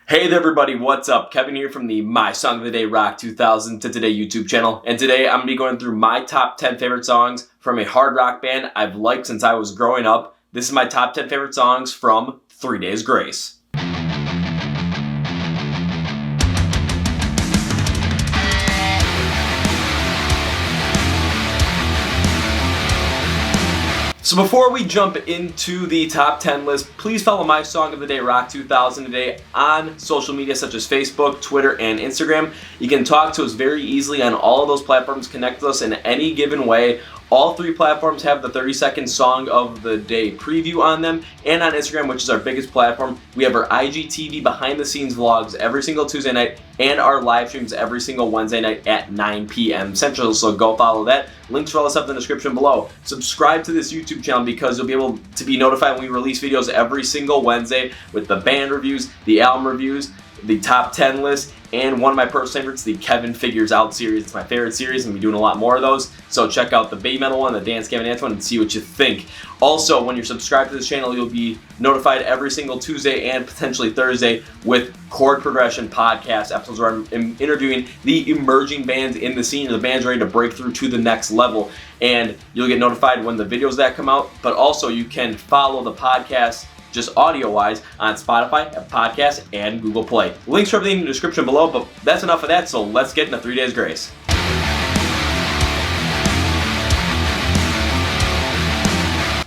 Hey there everybody, what's up? Kevin here from the My Song of the Day Rock 2000 to Today YouTube channel. And today I'm going to be going through my top 10 favorite songs from a hard rock band I've liked since I was growing up. This is my top 10 favorite songs from 3 Days Grace. So before we jump into the top 10 list, please follow My Song of the Day Rock 2000 today on social media such as Facebook, Twitter, and Instagram. You can talk to us very easily on all of those platforms, connect with us in any given way. All three platforms have the 30-second Song of the Day preview on them, and on Instagram, which is our biggest platform, we have our IGTV behind-the-scenes vlogs every single Tuesday night and our live streams every single Wednesday night at 9 p.m. Central, so go follow that. Links for all this stuff in the description below. Subscribe to this YouTube channel because you'll be able to be notified when we release videos every single Wednesday with the band reviews, the album reviews, the top 10 list, and one of my personal favorites, the Kevin Figures Out series. It's my favorite series, and we're doing a lot more of those. So check out the Baby Metal one, the Dance Gavin Dance one, and see what you think. Also, when you're subscribed to this channel, you'll be notified every single Tuesday and potentially Thursday with Chord Progression podcast episodes where I'm interviewing the emerging bands in the scene, the bands ready to break through to the next level. And you'll get notified when the videos that come out, but also you can follow the podcast just audio-wise on Spotify, Podcasts, and Google Play. Links for everything in the description below, but that's enough of that, so let's get into 3 Days Grace.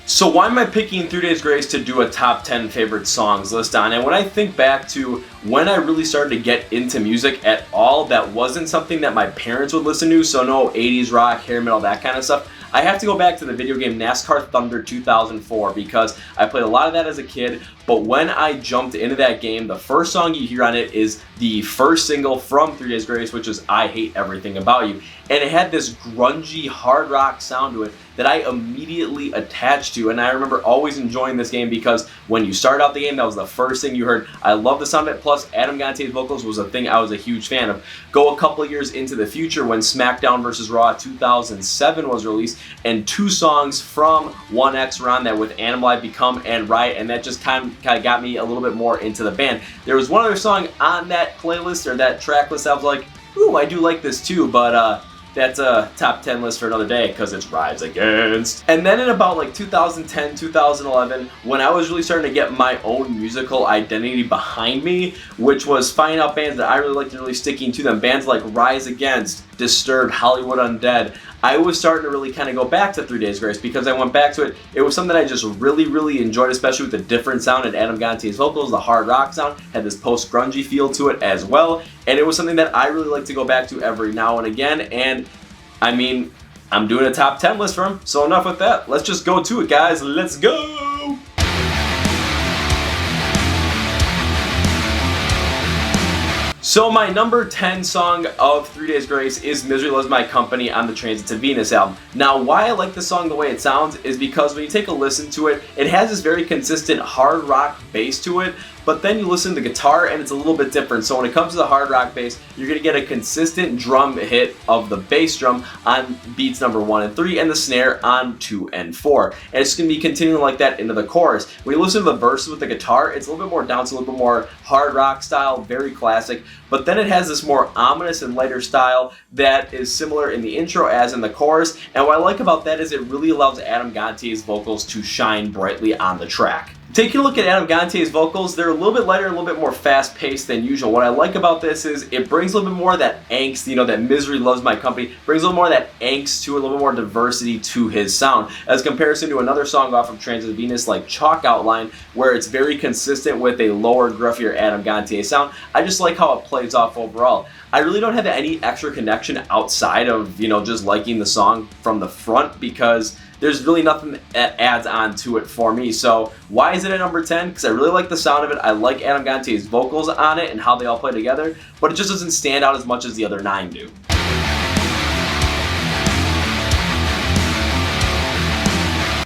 So why am I picking 3 Days Grace to do a top 10 favorite songs list on? And when I think back to when I really started to get into music at all, that wasn't something that my parents would listen to, so no 80s rock, hair metal, that kind of stuff. I have to go back to the video game NASCAR Thunder 2004 because I played a lot of that as a kid, but when I jumped into that game, the first song you hear on it is the first single from 3 Days Grace, which is I Hate Everything About You. And it had this grungy hard rock sound to it that I immediately attached to, and I remember always enjoying this game because when you start out the game, that was the first thing you heard. I love the sound of it, plus Adam Gante's vocals was a thing I was a huge fan of. Go a couple of years into the future when SmackDown vs. Raw 2007 was released, and two songs from 1X were on that with Animal I've Become and Riot, and that just kind of got me a little bit more into the band. There was one other song on that playlist or that track list I was like, ooh, I do like this too, but that's a top 10 list for another day because it's Rise Against. And then in about like 2010, 2011, when I was really starting to get my own musical identity behind me, which was finding out bands that I really liked and really sticking to them, bands like Rise Against, Disturbed, Hollywood Undead, I was starting to really kind of go back to 3 Days Grace because I went back to it. It was something I just really enjoyed, especially with the different sound and Adam Gante's vocals. The hard rock sound had this post-grungy feel to it as well, and it was something that I really like to go back to every now and again. And I mean, I'm doing a top 10 list for him, so enough with that. Let's just go to it, guys. Let's go! So my number 10 song of 3 Days Grace is Misery Loves My Company on the Transit to Venus album. Now, why I like the song the way it sounds is because when you take a listen to it, it has this very consistent hard rock bass to it, but then you listen to the guitar and it's a little bit different. So when it comes to the hard rock bass, you're going to get a consistent drum hit of the bass drum on beats number 1 and 3 and the snare on 2 and 4. And it's going to be continuing like that into the chorus. When you listen to the verses with the guitar, it's a little bit more down, it's a little bit more hard rock style, very classic. But then it has this more ominous and lighter style that is similar in the intro as in the chorus. And what I like about that is it really allows Adam Gante's vocals to shine brightly on the track. Taking a look at Adam Gante's vocals, they're a little bit lighter, a little bit more fast-paced than usual. What I like about this is it brings a little bit more of that angst, that Misery Loves My Company, brings a little more of that angst to it, a little bit more diversity to his sound, as comparison to another song off of Transit to Venus like Chalk Outline, where it's very consistent with a lower, gruffier Adam Gante sound. I just like how it plays off overall. I really don't have any extra connection outside of, just liking the song from the front because there's really nothing that adds on to it for me. So why is it at number 10? Because I really like the sound of it. I like Adam Gante's vocals on it and how they all play together, but it just doesn't stand out as much as the other 9 do.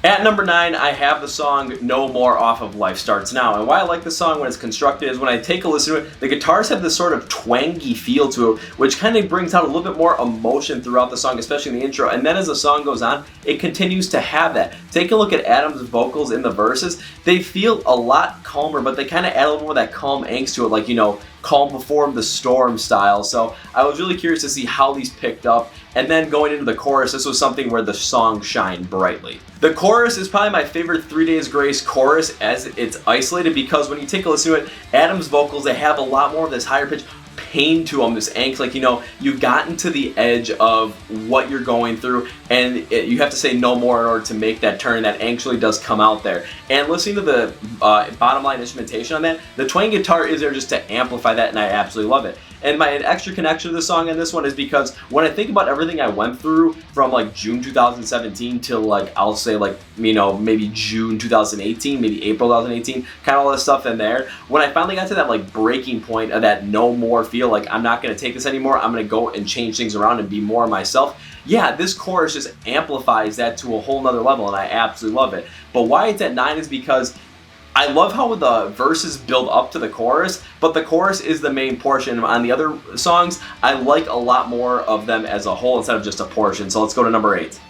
At number 9, I have the song No More off of Life Starts Now. And why I like this song when it's constructed is when I take a listen to it, the guitars have this sort of twangy feel to it, which kind of brings out a little bit more emotion throughout the song, especially in the intro. And then as the song goes on, it continues to have that. Take a look at Adam's vocals in the verses. They feel a lot calmer, but they kind of add a little more of that calm angst to it, like, calm before the storm style. So I was really curious to see how these picked up. And then going into the chorus, this was something where the song shined brightly. The chorus is probably my favorite 3 Days Grace chorus as it's isolated, because when you take a listen to it, Adam's vocals, they have a lot more of this higher pitch pain to them, this angst, like, you've gotten to the edge of what you're going through, and you have to say no more in order to make that turn. That actually does come out there. And listening to the bottom line instrumentation on that, the twang guitar is there just to amplify that, and I absolutely love it. And my extra connection to the song on this one is because when I think about everything I went through from like June 2017 till like, I'll say like, maybe June 2018, maybe April 2018, kind of all this stuff in there. When I finally got to that like breaking point of that no more feel, like I'm not going to take this anymore, I'm going to go and change things around and be more myself. Yeah, this chorus just amplifies that to a whole nother level, and I absolutely love it. But why it's at 9 is because I love how the verses build up to the chorus, but the chorus is the main portion. On the other songs, I like a lot more of them as a whole instead of just a portion. So let's go to number 8.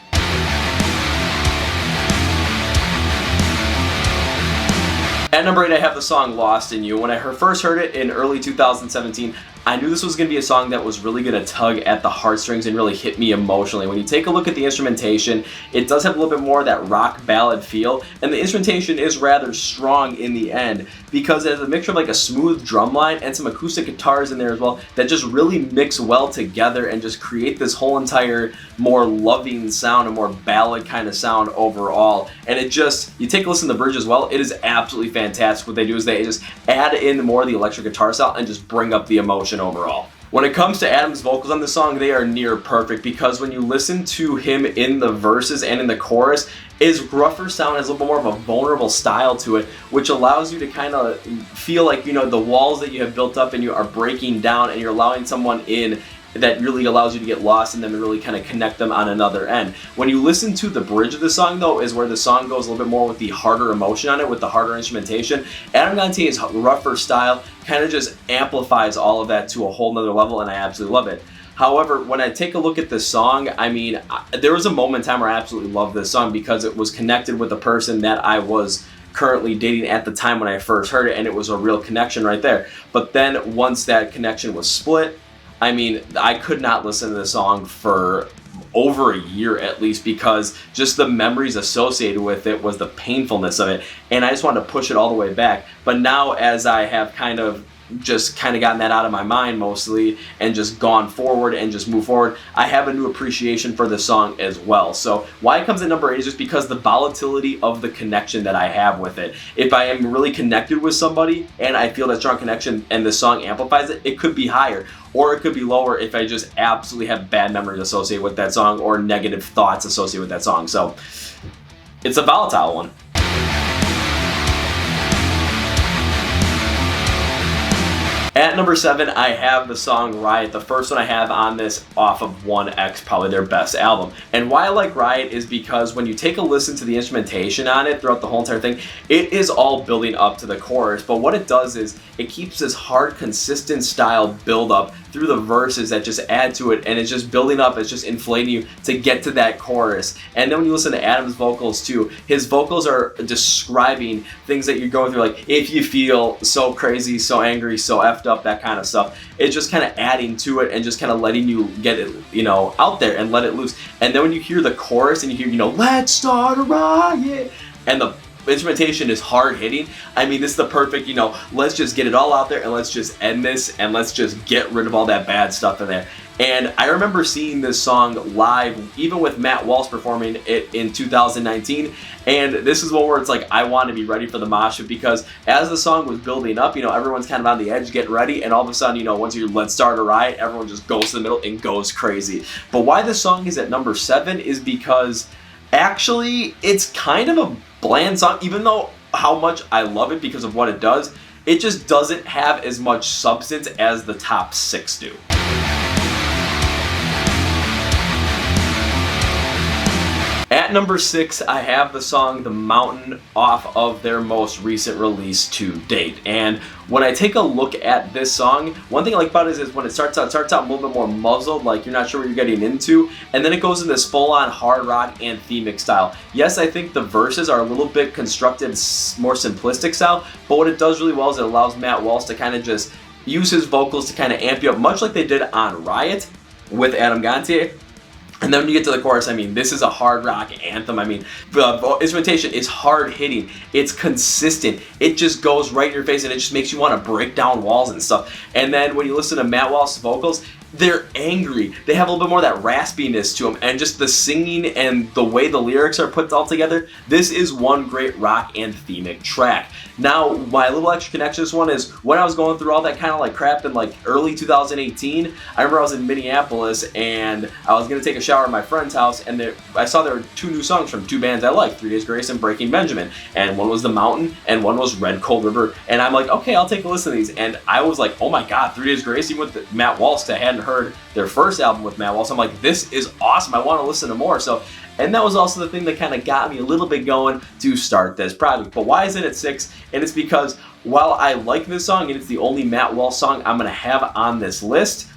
At number 8, I have the song Lost in You. When I first heard it in early 2017, I knew this was going to be a song that was really going to tug at the heartstrings and really hit me emotionally. When you take a look at the instrumentation, it does have a little bit more of that rock ballad feel, and the instrumentation is rather strong in the end because there's a mixture of like a smooth drum line and some acoustic guitars in there as well that just really mix well together and just create this whole entire more loving sound, a more ballad kind of sound overall. And it just, you take a listen to the bridge as well, it is absolutely fantastic. What they do is they just add in more of the electric guitar style and just bring up the emotion overall. When it comes to Adam's vocals on the song, they are near perfect because when you listen to him in the verses and in the chorus, his gruffer sound has a little bit more of a vulnerable style to it, which allows you to kind of feel like, the walls that you have built up and you are breaking down, and you're allowing someone in that really allows you to get lost in them and really kind of connect them on another end. When you listen to the bridge of the song, though, is where the song goes a little bit more with the harder emotion on it, with the harder instrumentation. Adam Gantier's rougher style kind of just amplifies all of that to a whole nother level, and I absolutely love it. However, when I take a look at this song, there was a moment in time where I absolutely loved this song because it was connected with a person that I was currently dating at the time when I first heard it, and it was a real connection right there. But then once that connection was split, I could not listen to the song for over a year at least because just the memories associated with it was the painfulness of it, and I just wanted to push it all the way back. But now as I have kind of gotten that out of my mind mostly and just gone forward and just move forward, I have a new appreciation for the song as well. So why it comes at number 8 is just because the volatility of the connection that I have with it. If I am really connected with somebody and I feel that strong connection and the song amplifies it, it could be higher, or it could be lower if I just absolutely have bad memories associated with that song or negative thoughts associated with that song. So it's a volatile one. At number 7, I have the song Riot, the first one I have on this off of 1X, probably their best album. And why I like Riot is because when you take a listen to the instrumentation on it throughout the whole entire thing, it is all building up to the chorus. But what it does is it keeps this hard, consistent style build up through the verses that just add to it, and it's just building up, it's just inflating you to get to that chorus. And then when you listen to Adam's vocals too, his vocals are describing things that you're going through, like if you feel so crazy, so angry, so effed up, that kind of stuff. It's just kind of adding to it and just kind of letting you get it, out there and let it loose. And then when you hear the chorus and you hear, let's start a riot, and the instrumentation is hard hitting, this is the perfect, let's just get it all out there and let's just end this and let's just get rid of all that bad stuff in there. And I remember seeing this song live, even with Matt Walsh performing it in 2019. And this is one where it's like, I want to be ready for the mosh pit, because as the song was building up, everyone's kind of on the edge getting ready. And all of a sudden, once you let's start a riot, everyone just goes to the middle and goes crazy. But why this song is at number 7 is because actually it's kind of a bland song, even though how much I love it because of what it does. It just doesn't have as much substance as the top 6 do. At At number 6, I have the song The Mountain off of their most recent release to date. And when I take a look at this song, one thing I like about it is when it starts out a little bit more muzzled, like you're not sure what you're getting into, and then it goes in this full-on hard rock anthemic style. Yes, I think the verses are a little bit constructed more simplistic style, but what it does really well is it allows Matt Walsh to kind of just use his vocals to kind of amp you up, much like they did on Riot with Adam Gontier. And then when you get to the chorus, I mean, this is a hard rock anthem. I mean, the instrumentation is hard hitting. It's consistent. It just goes right in your face and it just makes you want to break down walls and stuff. And then when you listen to Matt Walsh's vocals, they're angry. They have a little bit more of that raspiness to them, and just the singing and the way the lyrics are put all together, this is one great rock anthemic track. Now, my little extra connection to this one is when I was going through all that kind of like crap in like early 2018, I remember I was in Minneapolis and I was going to take a shower at my friend's house, and I saw there were 2 new songs from 2 bands I liked, 3 Days Grace and Breaking Benjamin, and one was The Mountain and one was Red Cold River, and I'm like, okay, I'll take a listen to these, and I was like, oh my god, 3 Days Grace, even with Matt Walsh, I hadn't heard their first album with Matt Walsh. I'm like, this is awesome, I want to listen to more. So, and that was also the thing that kind of got me a little bit going to start this project. But why is it at 6? And it's because while I like this song and it's the only Matt Walsh song I'm going to have on this list,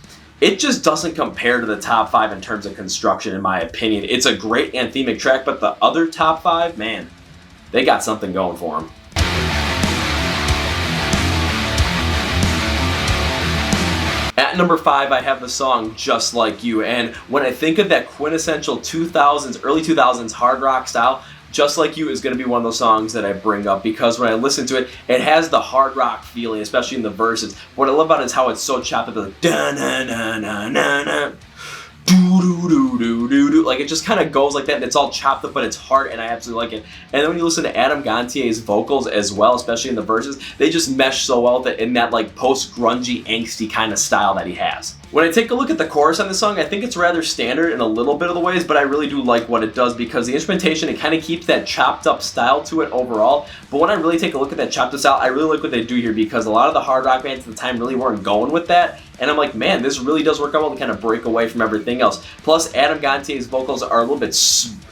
it just doesn't compare to the top 5 in terms of construction, in my opinion. It's a great anthemic track, but the other top 5, man, they got something going for them. At number 5, I have the song Just Like You, and when I think of that quintessential 2000s, early 2000s hard rock style, Just Like You is going to be one of those songs that I bring up because when I listen to it, it has the hard rock feeling, especially in the verses. What I love about it is how it's so chopped up, like da na na na na na. Do. Like it just kind of goes like that, and it's all chopped up, but it's hard, and I absolutely like it. And then when you listen to Adam Gontier's vocals as well, especially in the verses, they just mesh so well that in that like post-grungy, angsty kind of style that he has. When I take a look at the chorus on this song, I think it's rather standard in a little bit of the ways, but I really do like what it does because the instrumentation, it kind of keeps that chopped up style to it overall. But when I really take a look at that chopped up style, I really like what they do here because a lot of the hard rock bands at the time really weren't going with that. And I'm like, man, this really does work out well to kind of break away from everything else. Plus, Adam Gontier's vocals are a little bit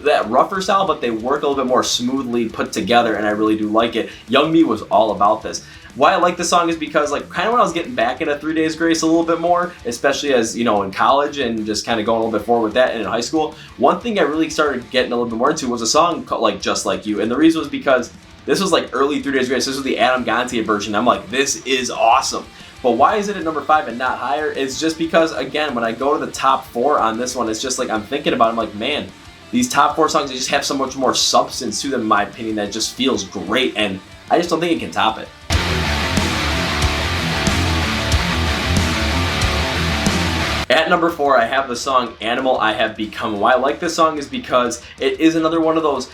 that rougher style, but they work a little bit more smoothly put together, and I really do like it. Young Me was all about this. Why I like this song is because, like, kind of when I was getting back into 3 Days Grace a little bit more, especially as, you know, in college and just kind of going a little bit forward with that, and in high school, one thing I really started getting a little bit more into was a song called, like, Just Like You. And the reason was because this was, like, early 3 Days Grace. This was the Adam Gontier version. I'm like, this is awesome. But why is it at number 5 and not higher? It's just because, again, when I go to the top 4 on this one, it's just like I'm thinking about it, I'm like, man, these top 4 songs, they just have so much more substance to them, in my opinion, that just feels great, and I just don't think it can top it. At number 4, I have the song Animal I Have Become. Why I like this song is because it is another one of those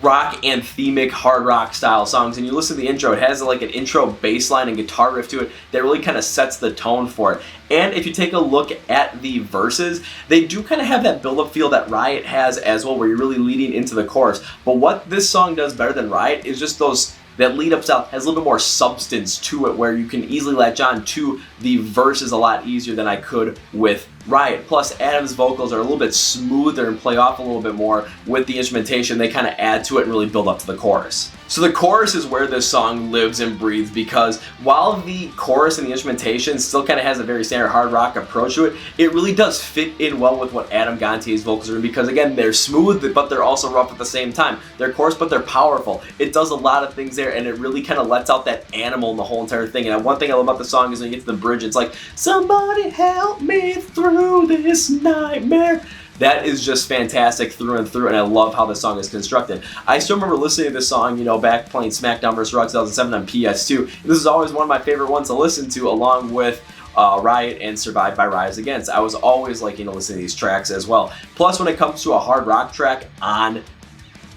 rock anthemic hard rock style songs, and you listen to the intro, it has like an intro bass line and guitar riff to it that really kind of sets the tone for it. And if you take a look at the verses, they do kind of have that build-up feel that Riot has as well, where you're really leading into the chorus. But what this song does better than Riot is just that lead up style has a little bit more substance to it, where you can easily latch on to the verses a lot easier than I could with Riot. Plus, Adam's vocals are a little bit smoother and play off a little bit more with the instrumentation. They kind of add to it and really build up to the chorus. So the chorus is where this song lives and breathes, because while the chorus and the instrumentation still kind of has a very standard hard rock approach to it, it really does fit in well with what Adam Gontier's vocals are, because again, they're smooth, but they're also rough at the same time. They're coarse, but they're powerful. It does a lot of things there, and it really kind of lets out that animal in the whole entire thing. And one thing I love about the song is when you get to the bridge, it's like, somebody help me through this nightmare. That is just fantastic through and through, and I love how the song is constructed. I still remember listening to this song, you know, back playing SmackDown vs. Raw 2007 on PS2. This is always one of my favorite ones to listen to, along with Riot and Survived by Rise Against. I was always liking to listen to these tracks as well. Plus, when it comes to a hard rock track on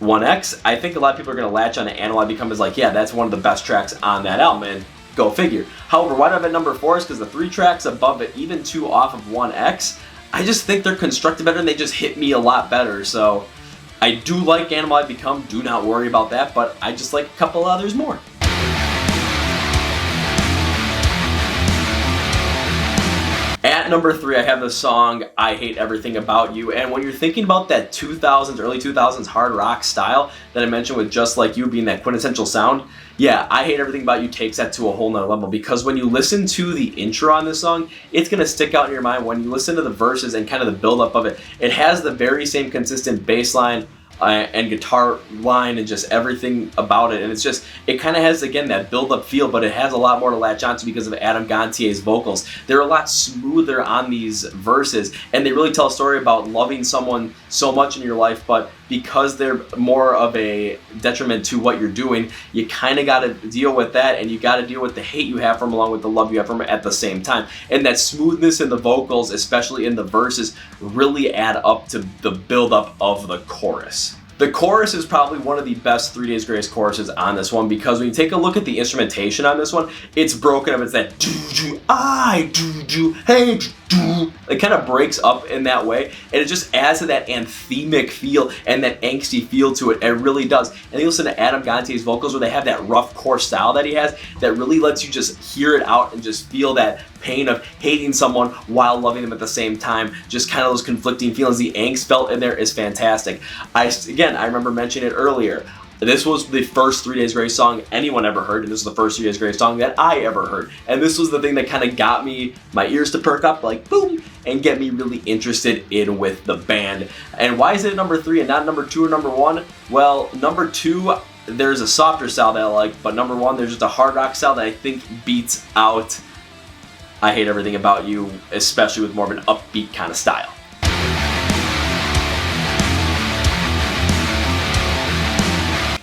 1X, I think a lot of people are going to latch on to Animal I Become as like, yeah, that's one of the best tracks on that album, and go figure. However, why do I have it at number 4 is because the 3 tracks above it, even 2 off of 1X, I just think they're constructed better and they just hit me a lot better. So I do like Animal I Become, do not worry about that, but I just like a couple others more. At At number 3, I have the song I Hate Everything About You. And when you're thinking about that 2000s, early 2000s hard rock style that I mentioned with Just Like You being that quintessential sound, yeah, I Hate Everything About You takes that to a whole nother level, because when you listen to the intro on this song, it's going to stick out in your mind. When you listen to the verses and kind of the buildup of it, it has the very same consistent bass line and guitar line and just everything about it, and it's just, it kind of has, again, that build-up feel, but it has a lot more to latch onto because of Adam Gantier's vocals. They're a lot smoother on these verses, and they really tell a story about loving someone so much in your life, but because they're more of a detriment to what you're doing, you kind of got to deal with that, and you got to deal with the hate you have from along with the love you have from at the same time. And that smoothness in the vocals, especially in the verses, really add up to the build-up of the chorus. The chorus is probably one of the best 3 Days Grace choruses on this one, because when you take a look at the instrumentation on this one, it's broken up. It's that do-do, I do-do, hey do. It kind of breaks up in that way, and it just adds to that anthemic feel and that angsty feel to it. It really does. And you listen to Adam Gantier's vocals, where they have that rough core style that he has that really lets you just hear it out and just feel that pain of hating someone while loving them at the same time. Just kind of those conflicting feelings. The angst felt in there is fantastic. I remember mentioning it earlier. This was the first 3 Days Grace song anyone ever heard, and this was the first 3 Days Grace song that I ever heard. And this was the thing that kind of got me, my ears to perk up, like boom, and get me really interested in with the band. And why is it number 3 and not number 2 or number 1? Well, number 2, there's a softer style that I like, but number 1, there's just a hard rock style that I think beats out I Hate Everything About You, especially with more of an upbeat kind of style.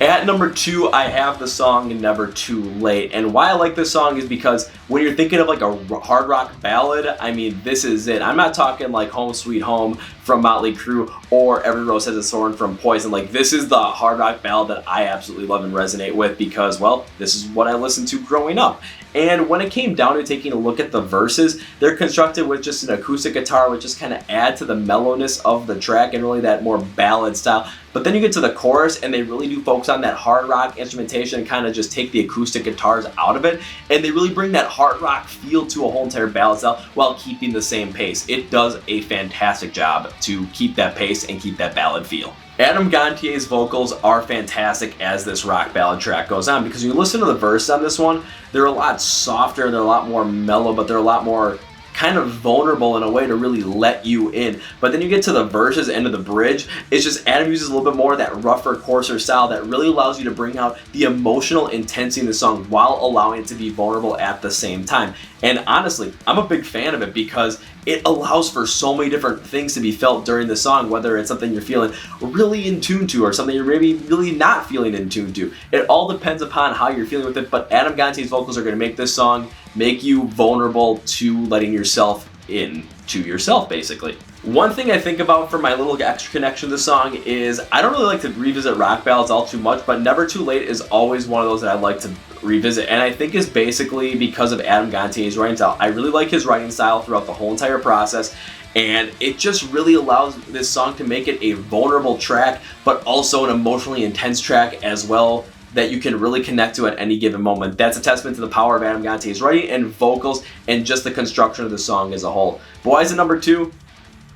At number 2, I have the song Never Too Late. And why I like this song is because when you're thinking of like a hard rock ballad, I mean, this is it. I'm not talking like Home Sweet Home from Motley Crue or Every Rose Has a Thorn from Poison. Like, this is the hard rock ballad that I absolutely love and resonate with because, well, this is what I listened to growing up. And when it came down to taking a look at the verses, they're constructed with just an acoustic guitar, which just kind of add to the mellowness of the track and really that more ballad style. But then you get to the chorus, and they really do focus on that hard rock instrumentation and kind of just take the acoustic guitars out of it, and they really bring that hard rock feel to a whole entire ballad style while keeping the same pace. It does a fantastic job to keep that pace and keep that ballad feel. Adam Gantier's vocals are fantastic as this rock ballad track goes on, because when you listen to the verse on this one, they're a lot softer, they're a lot more mellow, but they're a lot more kind of vulnerable in a way to really let you in. But then you get to the verses, end of the bridge, it's just Adam uses a little bit more of that rougher, coarser style that really allows you to bring out the emotional intensity in the song while allowing it to be vulnerable at the same time. And honestly, I'm a big fan of it because it allows for so many different things to be felt during the song, whether it's something you're feeling really in tune to or something you're maybe really not feeling in tune to. It all depends upon how you're feeling with it, but Adam Gantier's vocals are going to make this song make you vulnerable to letting yourself in to yourself, basically. One thing I think about for my little extra connection to the song is I don't really like to revisit rock ballads all too much, but Never Too Late is always one of those that I like to revisit, and I think is basically because of Adam Gantier's writing style. I really like his writing style throughout the whole entire process, and it just really allows this song to make it a vulnerable track, but also an emotionally intense track as well that you can really connect to at any given moment. That's a testament to the power of Adam Gantier's writing and vocals and just the construction of the song as a whole. But why is it number 2?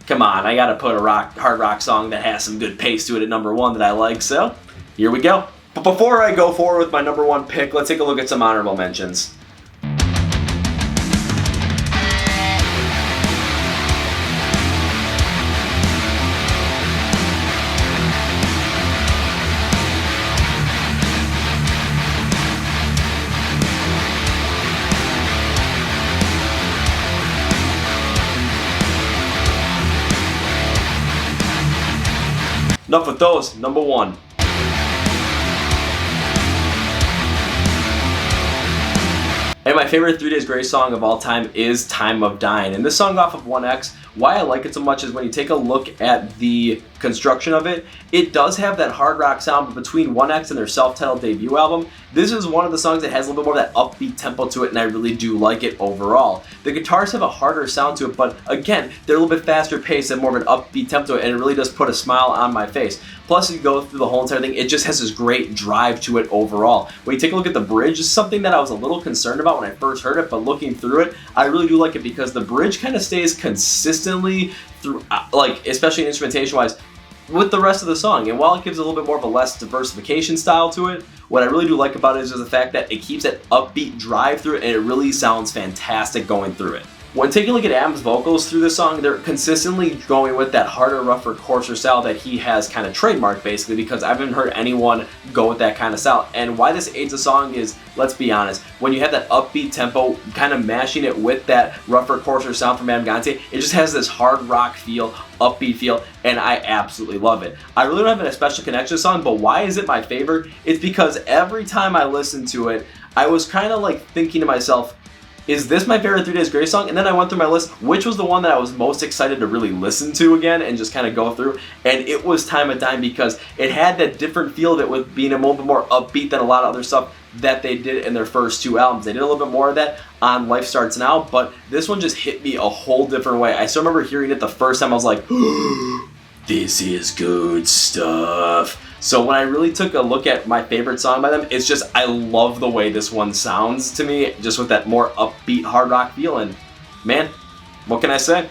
Come on, I gotta put a hard rock song that has some good pace to it at number 1 that I like, so here we go. But before I go forward with my number 1 pick, let's take a look at some honorable mentions. Enough with those. Number 1. And my favorite 3 Days Grace song of all time is Time of Dying. And this song off of 1X, why I like it so much is when you take a look at the construction of it, it does have that hard rock sound, but between 1X and their self-titled debut album, this is one of the songs that has a little bit more of that upbeat tempo to it, and I really do like it overall. The guitars have a harder sound to it, but again, they're a little bit faster paced and more of an upbeat tempo to it, and it really does put a smile on my face. Plus, you go through the whole entire thing, it just has this great drive to it overall. When you take a look at the bridge, it's something that I was a little concerned about when I first heard it, but looking through it, I really do like it because the bridge kind of stays consistently through, like, especially instrumentation-wise, with the rest of the song. And while it gives a little bit more of a less diversification style to it, what I really do like about it is the fact that it keeps that upbeat drive through it, and it really sounds fantastic going through it. When taking a look at Adam's vocals through this song, they're consistently going with that harder, rougher, coarser style that he has kind of trademarked, basically, because I haven't heard anyone go with that kind of style. And why this aids the song is, let's be honest, when you have that upbeat tempo, kind of mashing it with that rougher, coarser sound from Adam Gantier, it just has this hard rock feel, upbeat feel, and I absolutely love it. I really don't have a special connection to the song, but why is it my favorite? It's because every time I listen to it, I was kind of like thinking to myself, is this my favorite 3 Days Grace song? And then I went through my list, which was the one that I was most excited to really listen to again and just kind of go through. And it was Time of Dime because it had that different feel of it with being a little bit more upbeat than a lot of other stuff that they did in their first 2 albums. They did a little bit more of that on Life Starts Now, but this one just hit me a whole different way. I still remember hearing it the first time. I was like, this is good stuff. So when I really took a look at my favorite song by them, it's just, I love the way this one sounds to me, just with that more upbeat hard rock feel, and man, what can I say?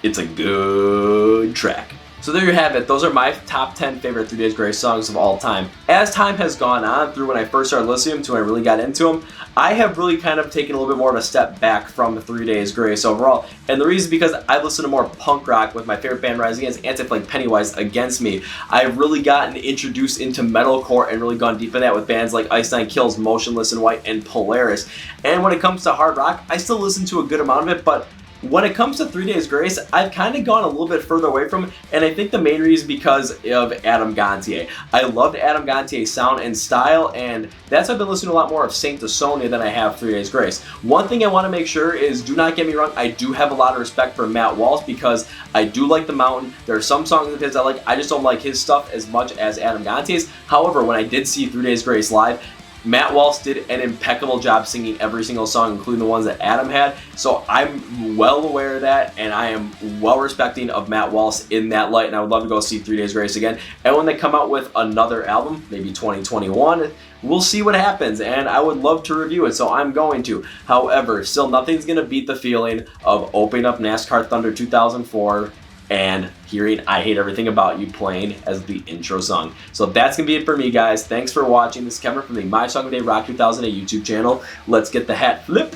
It's a good track. So there you have it. Those are my top 10 favorite 3 Days Grace songs of all time. As time has gone on through when I first started listening to them to when I really got into them, I have really kind of taken a little bit more of a step back from 3 Days Grace overall. And the reason is because I listen to more punk rock with my favorite band Rising Against, Anti-Flag Pennywise Against Me. I've really gotten introduced into metalcore and really gone deep in that with bands like Ice Nine Kills, Motionless in White, and Polaris. And when it comes to hard rock, I still listen to a good amount of it, but when it comes to 3 Days Grace, I've kind of gone a little bit further away from it, and I think the main reason is because of Adam Gantier. I loved Adam Gantier's sound and style, and that's why I've been listening to a lot more of Saint Sonia than I have 3 Days Grace. One thing I want to make sure is, do not get me wrong, I do have a lot of respect for Matt Walsh because I do like The Mountain. There are some songs of his I like, I just don't like his stuff as much as Adam Gantier's. However, when I did see 3 Days Grace live, Matt Walsh did an impeccable job singing every single song, including the ones that Adam had. So I'm well aware of that, and I am well respecting of Matt Walsh in that light, and I would love to go see 3 Days Grace again. And when they come out with another album, maybe 2021, we'll see what happens, and I would love to review it, so I'm going to. However, still nothing's going to beat the feeling of opening up NASCAR Thunder 2004 and hearing I Hate Everything About You playing as the intro song. So that's going to be it for me, guys. Thanks for watching. This is Kevin from the My Song of the Day Rock 2008 YouTube channel. Let's get the hat flip.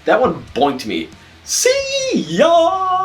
That one boinked me. See ya!